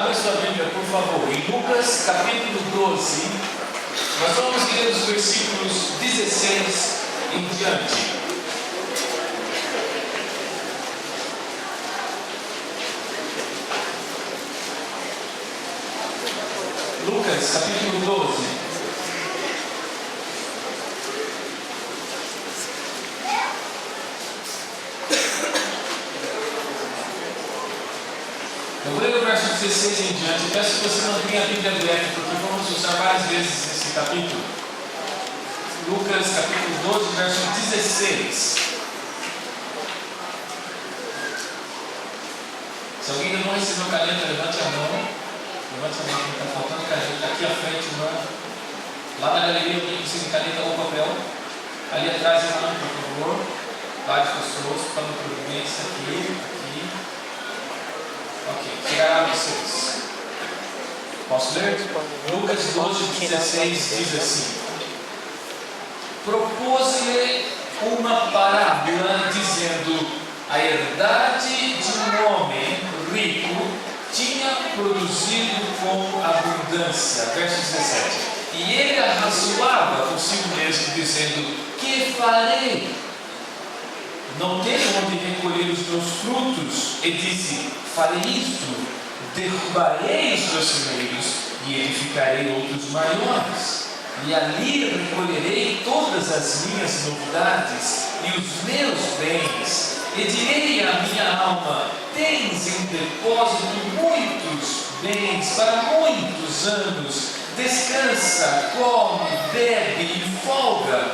Abra sua Bíblia, por favor, em Lucas capítulo 12. Nós vamos ler os versículos 16 em diante. Lucas capítulo 12. Eu vou ler o verso 16 em diante. Peço que você mantenha a Bíblia aberta, porque vamos usar várias vezes esse capítulo. Lucas capítulo 12, verso 16. Se alguém ainda não recebeu caneta, levante a mão. Levante a mão, está faltando caneta. Aqui à frente, irmã. Lá na galeria, alguém precisa de caneta ou papel. Ali atrás, irmã, por favor. Várias pessoas, falando providência aqui. Ok, chegará a vocês. Posso ler? Lucas 12, 16 diz assim: propôs-lhe uma parábola, dizendo: a herdade de um homem rico tinha produzido com abundância. Verso 17. E ele arrazoava consigo mesmo, dizendo: que farei? Não tenho onde recolher os meus frutos. E disse: farei isto, derrubarei os meus celeiros e edificarei outros maiores. E ali recolherei todas as minhas novidades e os meus bens. E direi à minha alma: tens em depósito muitos bens para muitos anos. Descansa, come, bebe e folga.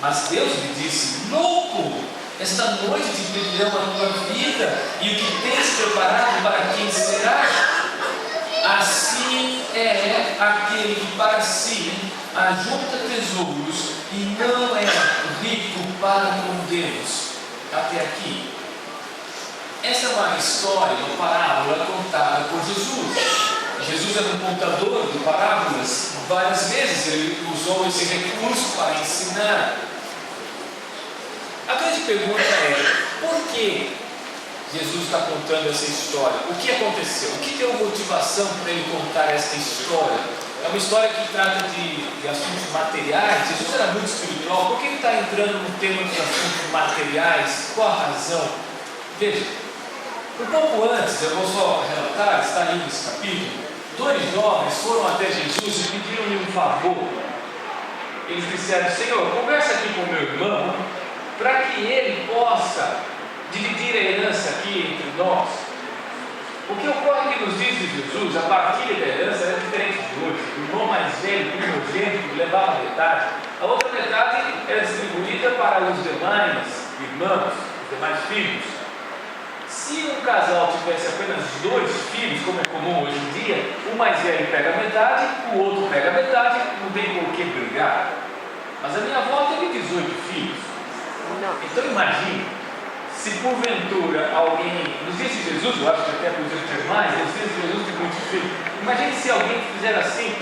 Mas Deus me disse: louco! Esta noite te pedirão a tua vida e o que tens preparado para quem será? Assim é aquele que para si ajunta tesouros e não é rico para com Deus. Até aqui. Essa é uma história, uma parábola contada por Jesus. Jesus era um contador de parábolas. Várias vezes ele usou esse recurso para ensinar. A grande pergunta é: por que Jesus está contando essa história? O que aconteceu? O que deu motivação para ele contar essa história? É uma história que trata de assuntos materiais. Jesus era muito espiritual. Por que ele está entrando no tema dos assuntos materiais? Qual a razão? Veja, um pouco antes, eu vou só relatar, está aí nesse capítulo, 2 jovens foram até Jesus e pediram-lhe um favor. Eles disseram: Senhor, conversa aqui com meu irmão, para que ele possa dividir a herança aqui entre nós. O que ocorre que nos dias de Jesus, a partilha da herança era diferente de hoje. O irmão mais velho, primogênito, levava metade. A outra metade era distribuída para os demais irmãos, os demais filhos. Se um casal tivesse apenas 2 filhos, como é comum hoje em dia, o mais velho pega metade, o outro pega metade, não tem por que brigar. Mas a minha avó teve 18 filhos. Então imagine, se porventura alguém, nos dias de Jesus, eu acho que até podia ter mais, nos dias de Jesus tem muitos filhos, imagine se alguém fizer assim,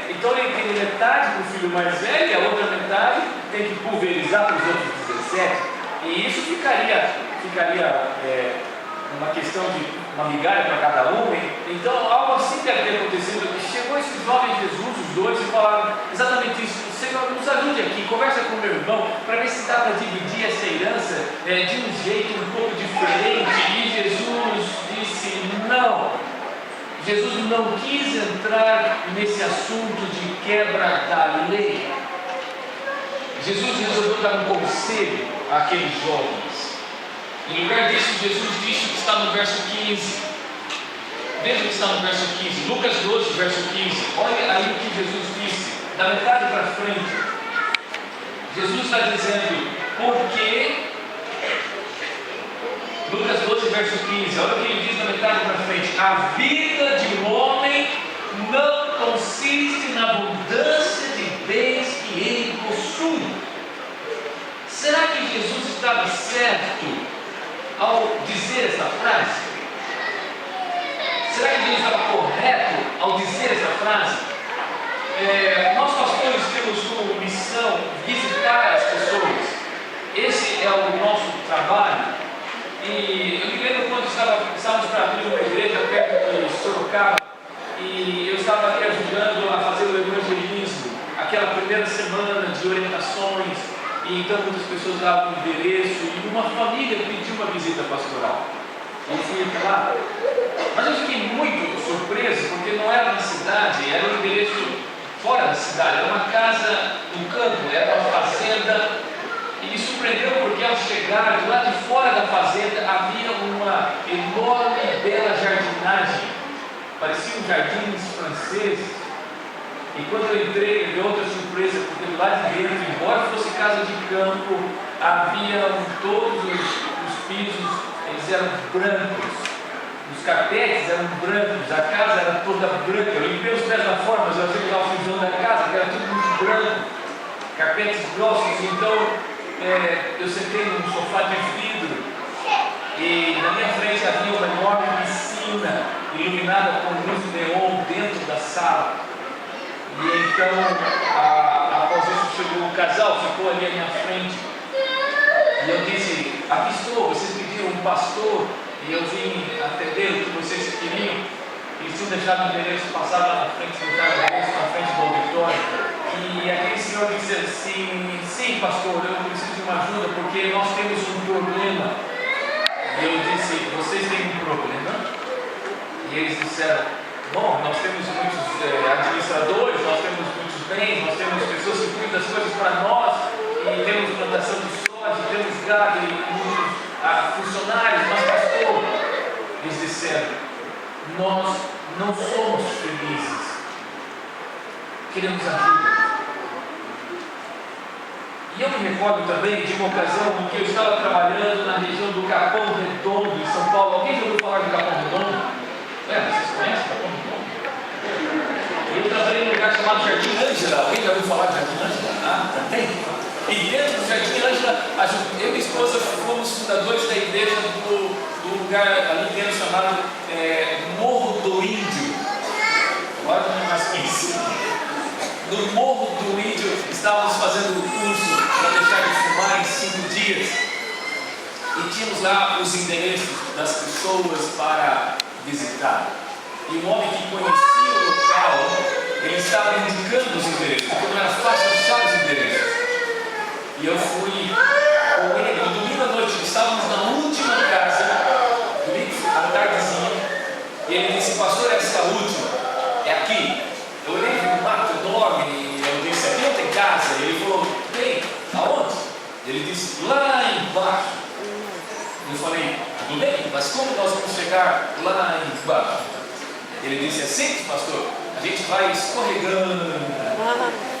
então ele tem metade para o filho mais velho e a outra metade tem que pulverizar para os outros 17, e isso ficaria uma questão de uma migalha para cada um. Então algo assim deve ter acontecido. Chegou esse jovem Jesus, os dois, e falaram exatamente isso: Senhor, nos ajude aqui, conversa com meu irmão para ver se dá para dividir essa herança de um jeito um pouco diferente. E Jesus disse não. Jesus não quis entrar nesse assunto de quebra da lei. Jesus resolveu dar um conselho àqueles jovens. Em lugar disso, Jesus disse o que está no verso 15. Veja o que está no verso 15. Lucas 12, verso 15. Olha aí o que Jesus disse. Da metade para frente. Jesus está dizendo: porque Lucas 12, verso 15. Olha o que ele diz da metade para frente: a vida de um homem não consiste na abundância de bens que ele possui. Será que Jesus estava certo ao dizer essa frase? Será que Jesus estava correto ao dizer essa frase? Nós pastores temos como missão visitar as pessoas. Esse é o nosso trabalho. E eu me lembro quando estávamos para abrir uma igreja perto de Sorocaba, e eu estava aqui ajudando a fazer o evangelismo, aquela primeira semana de orientações, e então muitas pessoas davam um endereço, e uma família pediu uma visita pastoral. Eu fui até lá, mas eu fiquei muito surpreso, porque não era na cidade, era um endereço fora da cidade, era uma casa no campo, era uma fazenda. E me surpreendeu porque ao chegar do lado de fora da fazenda havia uma enorme e bela jardinagem, pareciam jardins franceses. E quando eu entrei, me deu outra surpresa, porque do lado de dentro, embora fosse casa de campo, havia todos os pisos, eles eram brancos, os carpetes eram brancos, a casa era toda branca. Eu limpei os pés da forma, mas eu achei que estava fujando da casa, que era tudo muito branco, carpetes grossos. Então eu sentei num sofá de vidro e na minha frente havia uma enorme piscina iluminada com luz neon dentro da sala. E então, após isso, chegou o casal, ficou ali à minha frente. E eu disse: aqui estou, vocês pediram um pastor e eu vim atender o que vocês queriam. Eles tinham deixado o endereço, passado lá na frente, deixaram o endereço na frente do auditório. E aquele senhor disse assim: sim, pastor, eu preciso de uma ajuda porque nós temos um problema. E eu disse: vocês têm um problema? E eles disseram: bom, nós temos muitos administradores, nós temos muitos bens, nós temos pessoas que cuidam das coisas para nós, e temos plantação de soja, temos gado e muitos funcionários, mas pastor, eles disseram: nós não somos felizes, queremos ajuda. E eu me recordo também de uma ocasião em que eu estava trabalhando na região do Capão Redondo, em São Paulo. Alguém já ouviu falar de Capão Redondo? Vocês conhecem Capão Redondo? Eu trabalhei num lugar chamado Jardim Ângela. Alguém já ouviu falar de Jardim Ângela? Ah, tem? E dentro do Jardim Ângela, eu e minha esposa fomos fundadores da igreja do lugar ali dentro chamado Morro do Índio. Agora não é mais conhecido. No Morro do Índio, estávamos fazendo um curso para deixar de fumar em 5 dias. E tínhamos lá os endereços das pessoas para visitar. E um homem que conhecia o local, ele estava indicando os endereços, porque não era fácil achar os endereços. E eu fui com ele, no domingo à noite, estávamos na última casa, domingo à tardezinha, e ele disse: pastor, essa é a última, é aqui. Eu olhei para um mato enorme e eu disse: aqui não tem casa. E ele falou: tem, aonde? Ele disse: lá embaixo. Eu falei: tudo bem, mas como nós vamos chegar lá embaixo? Ele disse: assim, pastor, a gente vai escorregando,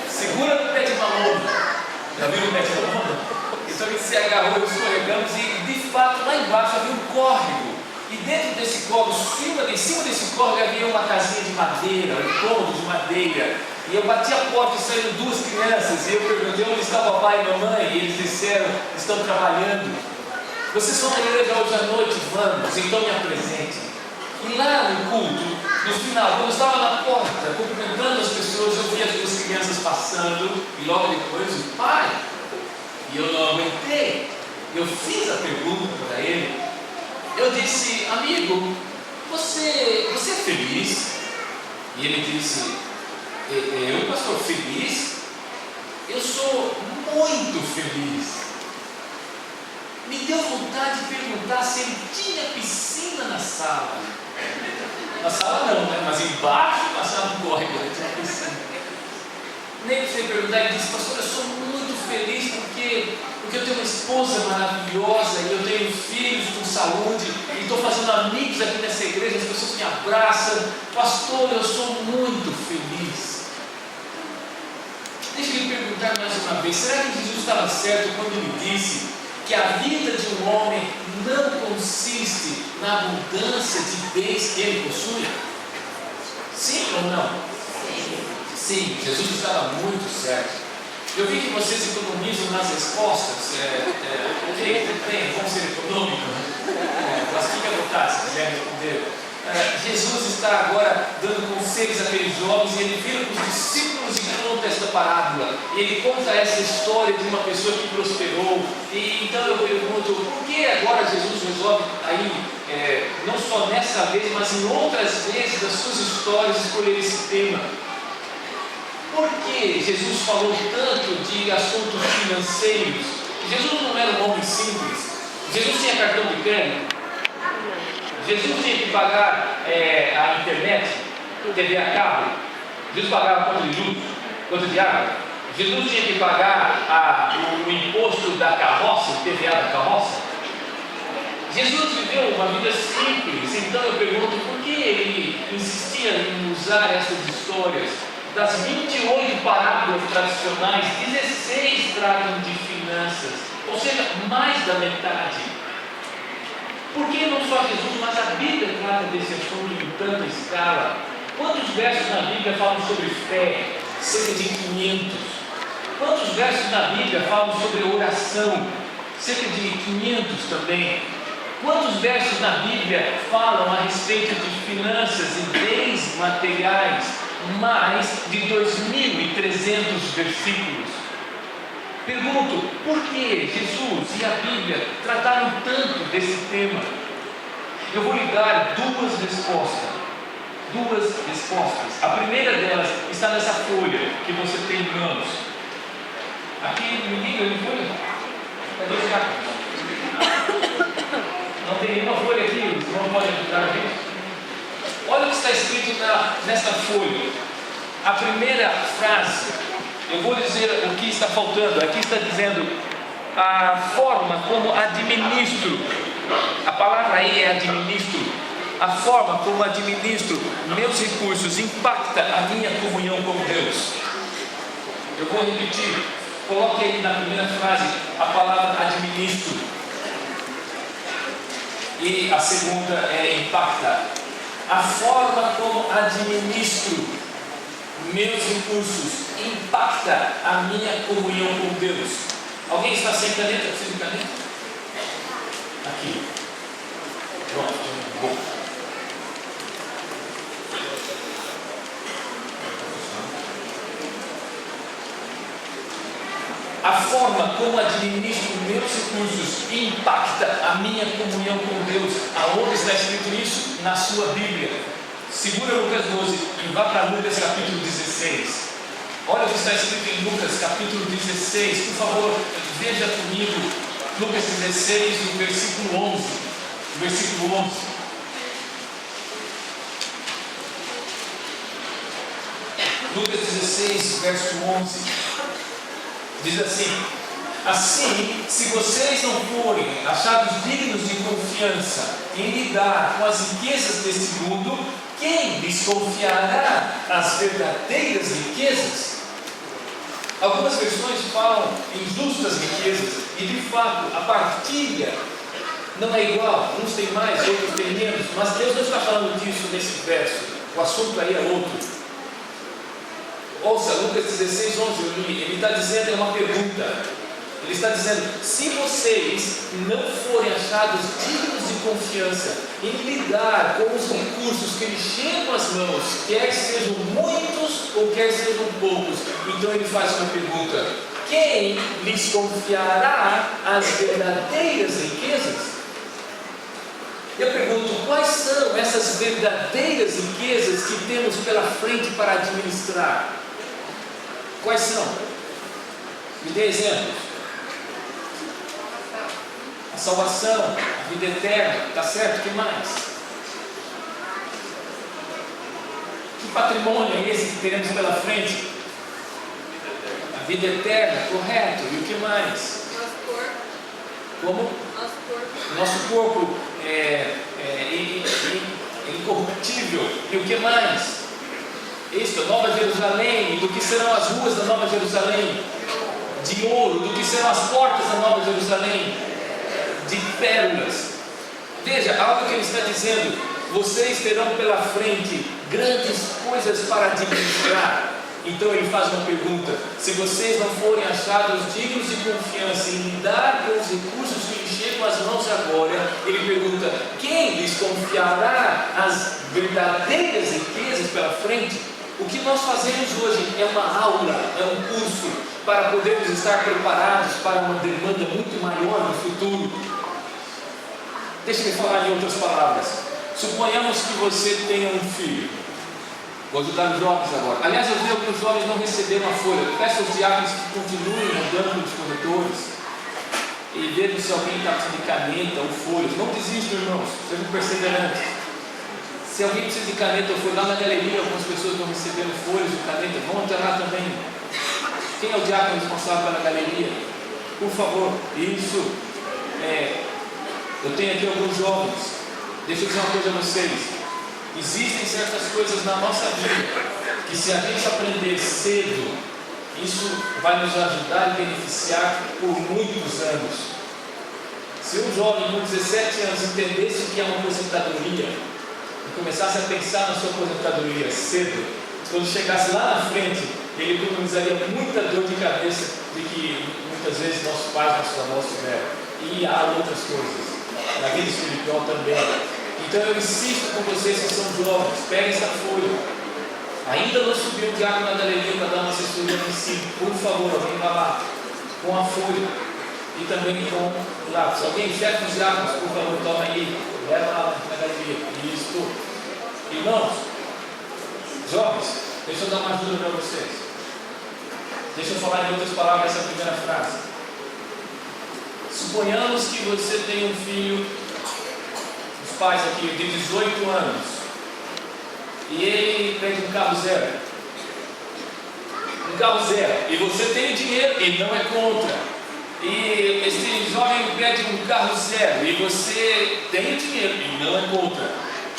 segura no pé de mamona. Já viram o pé de mamona? Então ele se agarrou, escorregamos e de fato lá embaixo havia um córrego. E dentro desse córrego, em cima desse córrego havia uma casinha de madeira, um cômodo de madeira. E eu bati a porta e saíram 2 crianças. E eu perguntei onde está o papai e a mamãe. E eles disseram: estão trabalhando. Vocês vão na igreja hoje à noite? Vamos, então me apresente. E lá no culto, no final, quando eu estava na porta, cumprimentando as pessoas, eu vi as 2 crianças passando. E logo depois o pai. E eu não aguentei. Eu fiz a pergunta para ele. Eu disse: amigo, você é feliz? E ele disse: eu, pastor, feliz? Eu sou muito feliz. Me deu vontade de perguntar se ele tinha piscina na sala. Na sala não, né? Mas embaixo passava um córrego, tinha piscina. Nem precisei perguntar, ele disse: pastor, eu sou muito feliz porque eu tenho uma esposa maravilhosa e eu tenho filhos com saúde e estou fazendo amigos aqui nessa igreja, as pessoas me abraçam. Pastor, eu sou muito feliz. Deixa eu lhe perguntar mais uma vez: será que Jesus estava certo quando ele disse que a vida de um homem não consiste na abundância de bens que ele possui? Sim ou não? Sim, Jesus estava muito certo. Eu vi que vocês economizam nas respostas. Tem, vamos ser econômicos. Mas fique à vontade se quiser responder. Jesus está agora dando conselhos 16, aqueles jovens, e ele vira para os discípulos e conta esta parábola. E ele conta essa história de uma pessoa que prosperou. E então eu pergunto, por que agora Jesus resolve aí, não só nessa vez, mas em outras vezes das suas histórias, escolher esse tema? Por que Jesus falou tanto de assuntos financeiros? Jesus não era um homem simples. Jesus tinha cartão de crédito. Jesus tinha que pagar a internet, TV a cabo. Jesus pagava conta de luz, conta de água. Jesus tinha que pagar o imposto da carroça, o TVA da carroça. Jesus viveu uma vida simples. Então eu pergunto, por que ele insistia em usar essas histórias? Das 28 parábolas tradicionais, 16 tratam de finanças, ou seja, mais da metade. Por que não só Jesus, mas a Bíblia trata desse assunto em tanta escala? Quantos versos na Bíblia falam sobre fé? Cerca de 500. Quantos versos na Bíblia falam sobre oração? Cerca de 500 também. Quantos versos na Bíblia falam a respeito de finanças e bens materiais? Mais de 2.300 versículos. Pergunto, por que Jesus e a Bíblia trataram tanto desse tema? Eu vou lhe dar duas respostas. A primeira delas está nessa folha que você tem em mãos. Aqui, me liga, não folha? Cadê os caras? Não tem nenhuma folha aqui, os irmãos podem ajudar a gente? Olha o que está escrito nessa folha. A primeira frase, eu vou dizer o que está faltando. Aqui está dizendo a forma como administro. A palavra aí é administro. A forma como administro meus recursos impacta a minha comunhão com Deus. Eu vou repetir. Coloque aí na primeira frase a palavra administro. E a segunda é impacta. A forma como administro meus recursos impacta a minha comunhão com Deus. Alguém está sem caneta? Precisa de caneta? Aqui. Pronto. Bom. A forma como administro meus recursos impacta a minha comunhão com Deus. Aonde está escrito isso? Na sua Bíblia. Segura Lucas 12 e vá para Lucas capítulo 16. Olha o que está escrito em Lucas capítulo 16. Por favor, veja comigo Lucas 16, no versículo 11. Versículo 11. Lucas 16, verso 11. Diz assim: assim, se vocês não forem achados dignos de confiança em lidar com as riquezas desse mundo, quem lhes confiará as verdadeiras riquezas? Algumas versões falam em justas riquezas, e de fato a partilha não é igual, uns têm mais, outros têm menos, mas Deus não está falando disso nesse verso, o assunto aí é outro. Ouça, Lucas 16, 11, eu li, ele está dizendo, é uma pergunta. Ele está dizendo, se vocês não forem achados dignos de confiança em lidar com os recursos que lhes chegam às mãos, quer sejam muitos ou quer sejam poucos, então ele faz uma pergunta: quem lhes confiará as verdadeiras riquezas? Eu pergunto, quais são essas verdadeiras riquezas que temos pela frente para administrar? Quais são? Me dê exemplos. A salvação, a vida eterna, está certo? O que mais? Que patrimônio é esse que teremos pela frente? A vida eterna, correto. E o que mais? Nosso corpo. Como? Nosso corpo. Nosso corpo é incorruptível. E o que mais? Isto, Nova Jerusalém. Do que serão as ruas da Nova Jerusalém? De ouro. Do que serão as portas da Nova Jerusalém? De pérolas. Veja, algo que ele está dizendo: vocês terão pela frente grandes coisas para administrar. Então ele faz uma pergunta: se vocês não forem achados dignos de confiança em lidar com os recursos que lhes chegam com as mãos agora, ele pergunta: quem lhes confiará as verdadeiras riquezas pela frente? O que nós fazemos hoje é uma aula, é um curso para podermos estar preparados para uma demanda muito maior no futuro. Deixa eu falar em outras palavras. Suponhamos que você tenha um filho. Vou ajudar os jovens agora. Aliás, eu vi alguns jovens não receberam a folha. Eu peço aos diáconos que continuem andando nos corredores e vejam se alguém está precisando de caneta ou folhas. Não desistam, irmãos, sejam perseverantes. Se alguém precisa de caneta ou folha, lá na galeria algumas pessoas não receberam folhas ou caneta, vão até lá também. Quem é o diácono responsável pela galeria? Por favor. Isso. Eu tenho aqui alguns jovens. Deixa eu dizer uma coisa a vocês. Existem certas coisas na nossa vida que, se a gente aprender cedo, isso vai nos ajudar e beneficiar por muitos anos. Se um jovem com 17 anos entendesse o que é uma aposentadoria e começasse a pensar na sua aposentadoria cedo, quando chegasse lá na frente, ele economizaria muita dor de cabeça de que muitas vezes nossos pais, nossos avós tiveram. E há outras coisas na vida espiritual também. Então eu insisto com vocês que são jovens, peguem essa folha. Ainda não subiu o diácono na galeria para dar uma assessoria no ensino. Por favor, alguém vá lá com a folha e também com o lápis. Alguém, chefe dos diáconos, por favor, toma aí, leva lá na galeria. Isso. Irmãos, jovens, deixa eu dar uma ajuda para vocês. Deixa eu falar em outras palavras essa primeira frase. Suponhamos que você tem um filho, os pais aqui, de 18 anos, e ele pede um carro zero. Um carro zero. E você tem dinheiro e não é contra. E esse jovem pede um carro zero e você tem dinheiro e não é contra.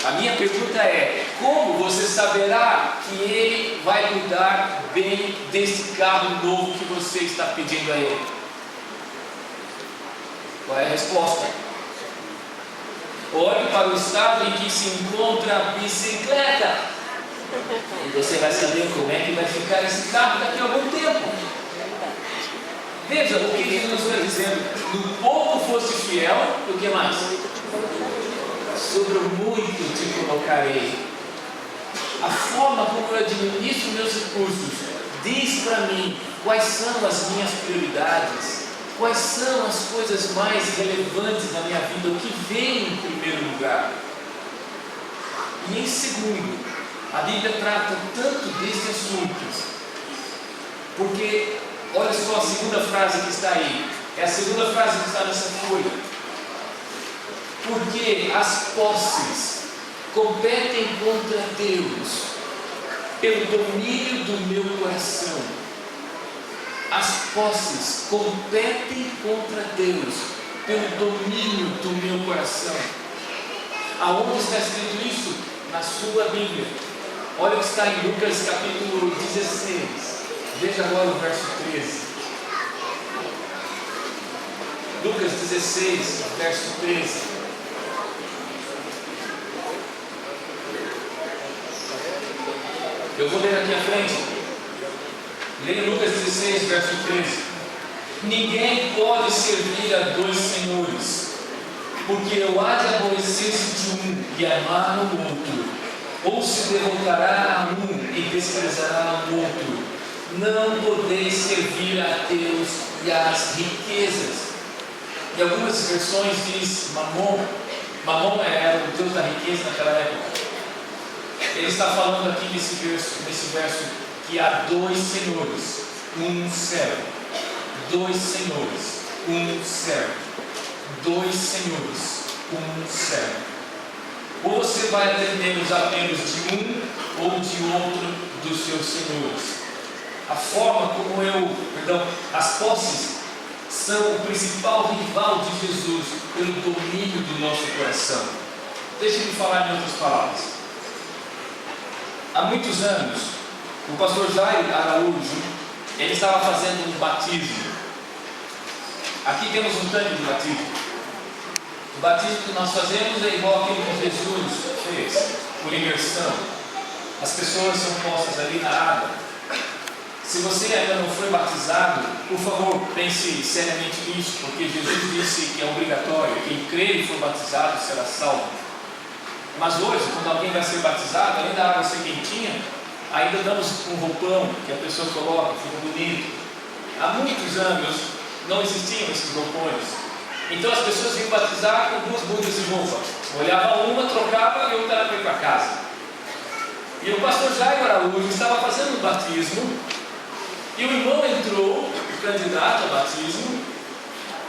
A minha pergunta é: como você saberá que ele vai cuidar bem desse carro novo que você está pedindo a ele? Qual é a resposta? Olhe para o estado em que se encontra a bicicleta e você vai saber como é que vai ficar esse carro daqui a algum tempo. Veja o que Jesus está dizendo: no pouco fosse fiel, o que mais? Sobre o muito te colocarei. A forma como eu administro meus recursos diz para mim quais são as minhas prioridades, quais são as coisas mais relevantes na minha vida, o que vem em primeiro lugar. E em segundo, a Bíblia trata tanto desse assunto, porque olha só a segunda frase que está aí, é a segunda frase que está nessa folha. Porque as posses competem contra Deus pelo domínio do meu coração. As posses competem contra Deus pelo domínio do meu coração. Aonde está escrito isso? Na sua Bíblia. Olha o que está em Lucas capítulo 16. Veja agora o verso 13. Lucas 16, verso 13. Eu vou ler aqui à frente. Leia Lucas 16, verso 13. Ninguém pode servir a dois senhores, porque ou há de aborrecer-se de um e amar o outro, ou se devotará a um e desprezará o outro. Não podeis servir a Deus e às riquezas. Em algumas versões diz Mamon. Mamon era o Deus da riqueza naquela época. Ele está falando aqui nesse verso que há dois senhores, um servo. Dois senhores, um servo. Dois senhores, um servo. Ou você vai atender os apelos de um ou de outro dos seus senhores. A forma como as posses são o principal rival de Jesus pelo domínio do nosso coração. Deixe-me falar em outras palavras. Há muitos anos, o pastor Jair Araújo, ele estava fazendo um batismo. Aqui temos um tanque de batismo. O batismo que nós fazemos é igual aquilo que Jesus fez, por imersão. As pessoas são postas ali na água. Se você ainda não foi batizado, por favor, pense seriamente nisso, porque Jesus disse que é obrigatório, quem crer e for batizado será salvo. Mas hoje, quando alguém vai ser batizado, além da água ser quentinha, ainda damos um roupão que a pessoa coloca, fica bonito. Há muitos anos não existiam esses roupões. Então as pessoas vinham batizar com duas mudas de roupa. Olhava uma, trocava e outra era para ir para casa. E o pastor Jairo Araújo estava fazendo o batismo e o irmão entrou, o candidato ao batismo,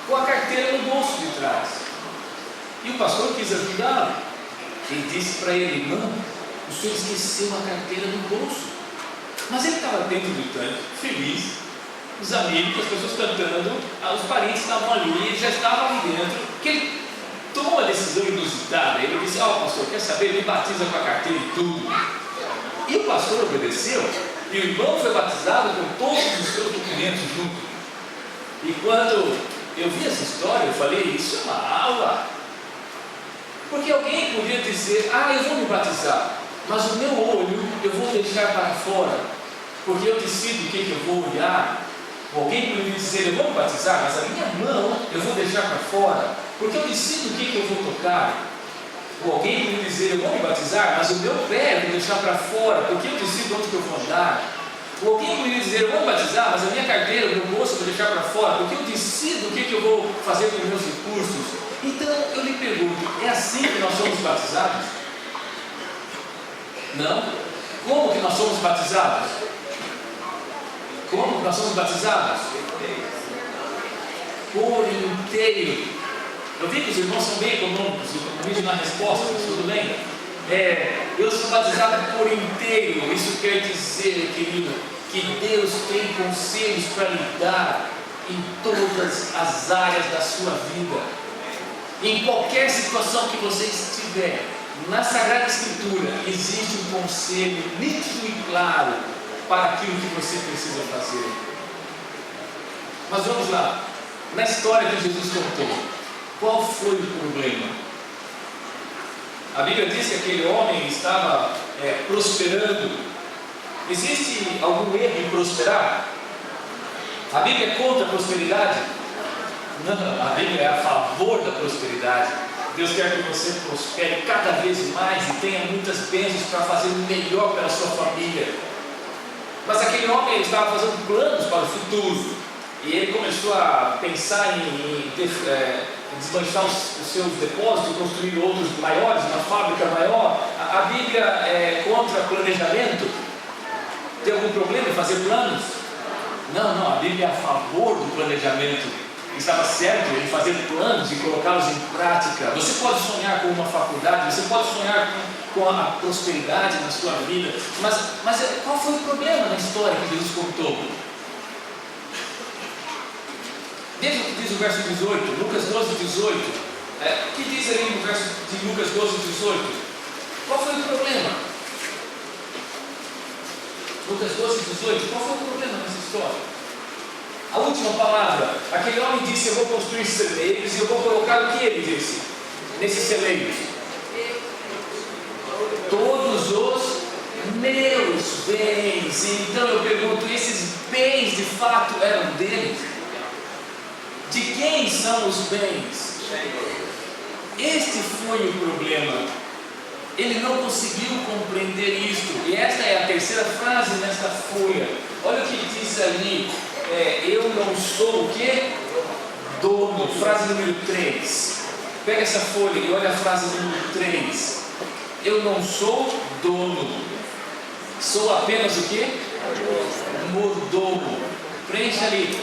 com a carteira no bolso de trás. E o pastor quis ajudá-lo. Ele disse para ele: irmão, o senhor esqueceu a carteira no bolso. Mas ele estava dentro do tanque, feliz, os amigos, as pessoas cantando, os parentes estavam ali, ele já estava ali dentro, que ele tomou uma decisão inusitada. Ele disse: pastor, quer saber? Ele me batiza com a carteira e tudo. E o pastor obedeceu, e o irmão foi batizado com todos os seus documentos junto. E quando eu vi essa história, eu falei: isso é uma aula. Porque alguém podia dizer: eu vou me batizar, mas o meu olho eu vou deixar para fora, porque eu decido o que eu vou olhar. Ou alguém poderia dizer: eu vou me batizar, mas a minha mão eu vou deixar para fora, porque eu decido o que eu vou tocar. Ou alguém poderia dizer: eu vou me batizar, mas o meu pé eu vou deixar para fora, porque eu decido onde que eu vou andar. Ou alguém poderia dizer: eu vou me batizar, mas a minha carteira, o meu bolso eu vou deixar para fora, porque eu decido o que eu vou fazer com os meus recursos. Então eu lhe pergunto: é assim que nós somos batizados? Não? Como que nós somos batizados? Como que nós somos batizados? Por inteiro. Eu vi que os irmãos são bem econômicos na resposta, mas tudo bem? Eu sou batizado por inteiro. Isso quer dizer, querido, que Deus tem conselhos para lhe dar em todas as áreas da sua vida. Em qualquer situação que você estiver, na Sagrada Escritura existe um conselho nítido e claro para aquilo que você precisa fazer. Mas vamos lá, na história que Jesus contou, qual foi o problema? A Bíblia diz que aquele homem estava prosperando. Existe algum erro em prosperar? A Bíblia é contra a prosperidade? Não, a Bíblia é a favor da prosperidade. Deus quer que você prospere cada vez mais e tenha muitas bênçãos para fazer o melhor pela sua família. Mas aquele homem estava fazendo planos para o futuro, e ele começou a pensar em desmanchar os seus depósitos e construir outros maiores, uma fábrica maior. A Bíblia é contra planejamento? Tem algum problema em fazer planos? Não, a Bíblia é a favor do planejamento. Estava certo em fazer planos e colocá-los em prática. Você pode sonhar com uma faculdade, você pode sonhar com a prosperidade na sua vida, mas qual foi o problema na história que Jesus contou? Veja o que diz o verso 18, Lucas 12, 18. O que diz ali no verso de Lucas 12, 18? Qual foi o problema? Lucas 12, 18. Qual foi o problema nessa história? A última palavra, aquele homem disse: eu vou construir celeiros e eu vou colocar o que ele disse nesses celeiros? Todos os meus bens. Então eu pergunto: esses bens de fato eram deles? De quem são os bens? Este foi o problema. Ele não conseguiu compreender isto. E esta é a terceira frase nesta folha. Olha o que diz ali. Eu não sou o quê? Dono. Frase número 3. Pega essa folha e olha a frase número 3. Eu não sou dono. Sou apenas o quê? Mordomo. Preencha ali.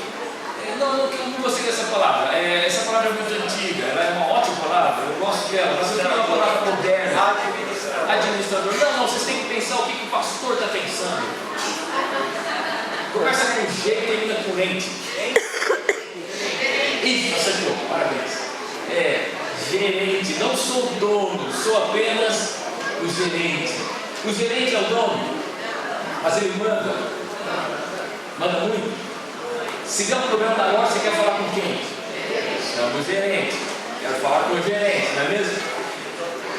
Não gostei dessa palavra. Essa palavra é muito antiga. Ela é uma ótima palavra. Eu gosto dela. Mas eu quero uma palavra moderna. Administrador. Não, vocês têm que pensar o que o pastor está pensando. Começa com G e termina com ente. Isso, acertou, parabéns. Gerente, não sou dono, sou apenas o gerente. O gerente é o dono, mas ele manda muito. Se der um problema na loja, você quer falar com quem? Chama o gerente. Quero falar com o gerente, não é mesmo?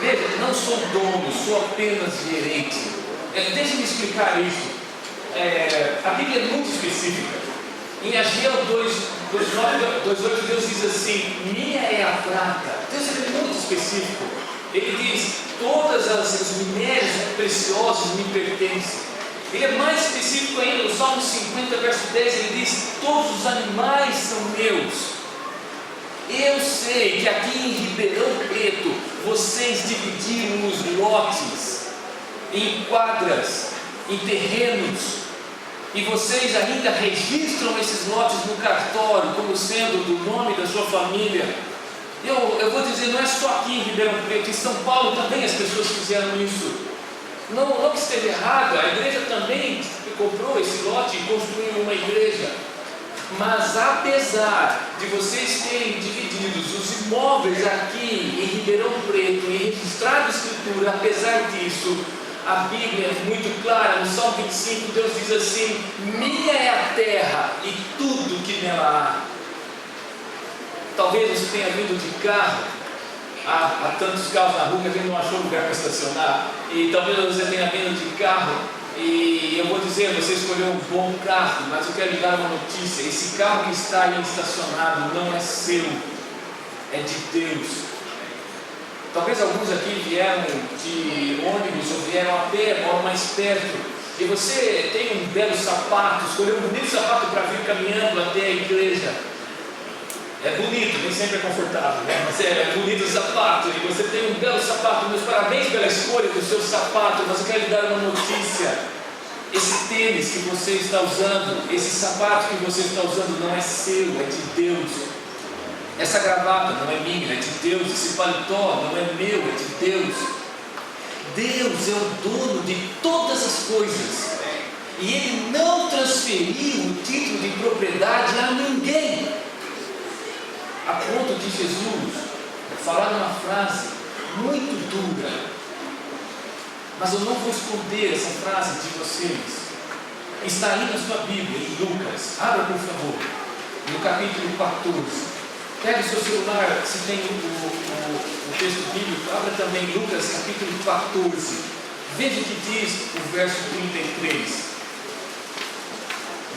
Veja, não sou dono, sou apenas gerente. Deixa-me explicar isso. a Bíblia é muito específica. Em Ageu 2:8, Deus diz assim: minha é a prata. Deus é muito específico. Ele diz: todas os minérios preciosos me pertencem. Ele é mais específico ainda. No Salmo 50, verso 10, ele diz: todos os animais são meus. Eu sei que aqui em Ribeirão Preto vocês dividiram os lotes em quadras, em terrenos, e vocês ainda registram esses lotes no cartório como sendo do nome da sua família. Eu vou dizer, não é só aqui em Ribeirão Preto, em São Paulo também as pessoas fizeram isso. Não que esteja errado, a igreja também comprou esse lote e construiu uma igreja. Mas apesar de vocês terem dividido os imóveis aqui em Ribeirão Preto e registrado a escritura, apesar disso, a Bíblia é muito clara. No Salmo 25, Deus diz assim: minha é a terra e tudo que nela há. Talvez você tenha vindo de carro, há tantos carros na rua que a gente não achou lugar para estacionar, e talvez você tenha vindo de carro, e eu vou dizer, você escolheu um bom carro, mas eu quero lhe dar uma notícia: esse carro que está aí estacionado não é seu, é de Deus. Talvez alguns aqui vieram de ônibus ou vieram a pé, moram mais perto, e você tem um belo sapato, escolheu um bonito sapato para vir caminhando até a igreja. É bonito, nem sempre é confortável, né? Mas é bonito o sapato, e você tem um belo sapato. Meus parabéns pela escolha do seu sapato, mas eu quero lhe dar uma notícia: esse tênis que você está usando, esse sapato que você está usando não é seu, é de Deus. Essa gravata não é minha, é de Deus. Esse paletó não é meu, é de Deus. Deus é o dono de todas as coisas, e Ele não transferiu o título de propriedade a ninguém, a ponto de Jesus falar uma frase muito dura. Mas eu não vou esconder essa frase de vocês. Está aí na sua Bíblia, em Lucas. Abra, por favor, no capítulo 14. Pegue o seu celular, se tem o texto bíblico, abra também Lucas capítulo 14. Veja o que diz o verso 33.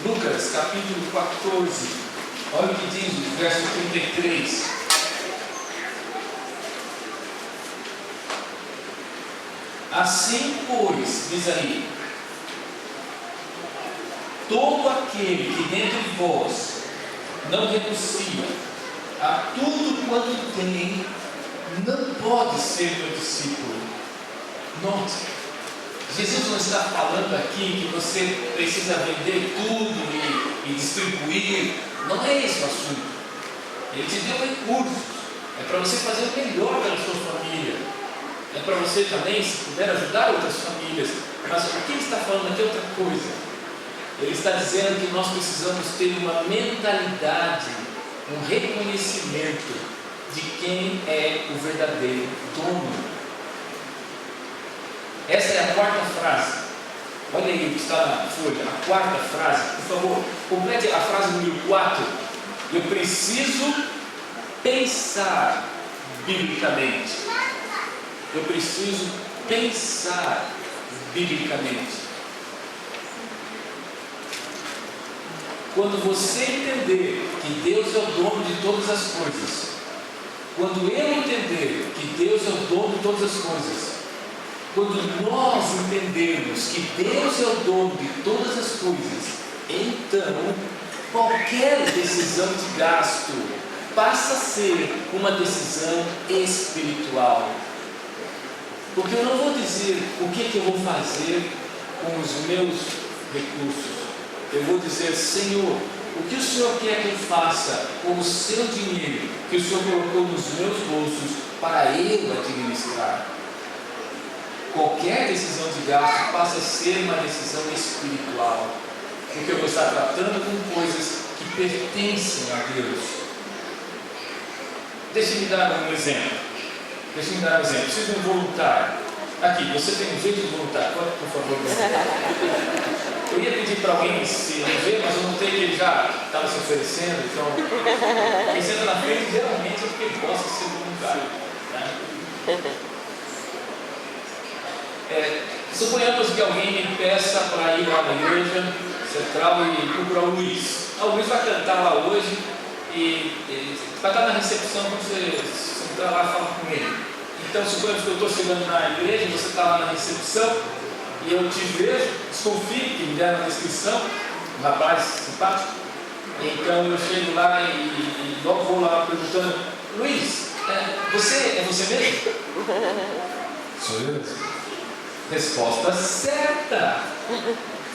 Lucas capítulo 14. Olha o que diz o verso 33. Assim, pois, diz aí: todo aquele que dentro de vós não renuncia a tudo quanto tem, não pode ser meu discípulo. Note, Jesus não está falando aqui que você precisa vender tudo e distribuir. Não é esse o assunto. Ele te deu recursos, é para você fazer o melhor pela sua família, é para você também, se puder, ajudar outras famílias. Mas o que ele está falando aqui é outra coisa. Ele está dizendo que nós precisamos ter uma mentalidade, um reconhecimento de quem é o verdadeiro dono. Essa é a quarta frase. Olha aí o que está na folha, a quarta frase. Por favor, complete a frase número 4. Eu preciso pensar biblicamente. Eu preciso pensar biblicamente. Quando você entender que Deus é o dono de todas as coisas, quando eu entender que Deus é o dono de todas as coisas, quando nós entendermos que Deus é o dono de todas as coisas, então qualquer decisão de gasto passa a ser uma decisão espiritual. Porque eu não vou dizer o que eu vou fazer com os meus recursos. Eu vou dizer: Senhor, o que o Senhor quer que eu faça com o seu dinheiro, que o Senhor colocou nos meus bolsos para eu administrar? Qualquer decisão de gasto passa a ser uma decisão espiritual, porque eu vou estar tratando com coisas que pertencem a Deus. Deixe-me dar um exemplo. Preciso de um voluntário. Aqui, você tem um jeito de voluntário. Pode, por favor, eu ia pedir para alguém se eleger, mas eu não tenho, que ele já estava se oferecendo. Então, quem senta na frente geralmente é porque ele gosta de ser voluntário, né? Suponhamos que alguém me peça para ir lá na igreja central e procurar o Luiz. O Luiz vai cantar lá hoje e vai estar na recepção quando você entrar lá e falar com ele. Então, suponhamos que eu estou chegando na igreja, você está lá na recepção e eu te vejo, desconfio que me deram na descrição, um rapaz simpático. Então eu chego lá e logo vou lá perguntando: Luiz, você mesmo? Sou eu. Resposta certa.